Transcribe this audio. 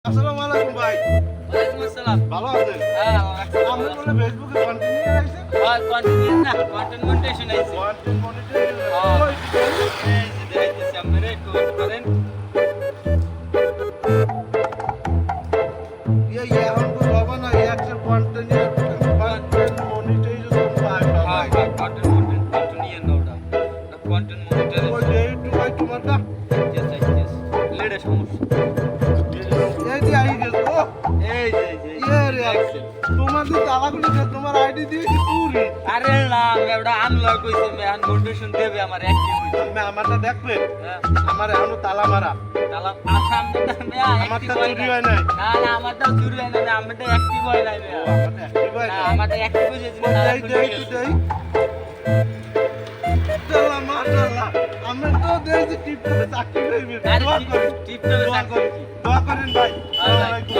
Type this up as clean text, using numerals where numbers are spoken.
আসসালামু আলাইকুম ভাই। ওয়ালাইকুম আসসালাম। ভালো আছেন? হ্যাঁ, আপনি বলে ফেসবুকে কন্টেন্ট নিয়ে আইছেন? কন্টিনিউ না, কন্টেন্ট মনিটাইজেশন আইছে। কন্টেন্ট মনিটাইজেশন হ্যাঁ। কই দিবেন? এই যে দেখাইতেছি আপনারা একটু ওয়েট করেন। এখন তো হবে না একটা কন্টেন্ট মনিটাইজেশন পাই না হ্যাঁ, ভাই। কন্টেন্ট নিয়ে নাও ওটা। কন্টেন্ট ওই মনিটাইজেশন যে একটু ভাই তোমার কা লেডে সমস্যা। এই যে আই গেল ও এই যে ইয়ে রে দেখছেন। তোমাদের তালাগুলো তোমার আইডি দিয়েছি পুরি আরে না, ওটা আনলক কইছে মেহান মোটিভেশন দেবে আমার অ্যাক্টিভ হইছে। আমি আমারটা দেখবেন হ্যাঁ, আমার এখনো তালা মারা তাহলে আমারটা মেয়া আমারটা অ্যাক্টিভ হয় চুরি না। হয় নাই না না, আমারটা চুরি হয় না, আমারটা অ্যাক্টিভ হয় না মেয়া। আমারটা অ্যাক্টিভ হয় না, না আমারটা অ্যাক্টিভ হয়েছে যে তারা দেই খুলে দেই গেছে। একটু দেই তালা মাশাআল্লাহ আমি তো দেই যে টিপ করে চাকরি হইবে আরে দোয়া করি টিপটপে দোয়া চাকরি করি দোয়া করেন ভাই আসসালামু আলাইকুম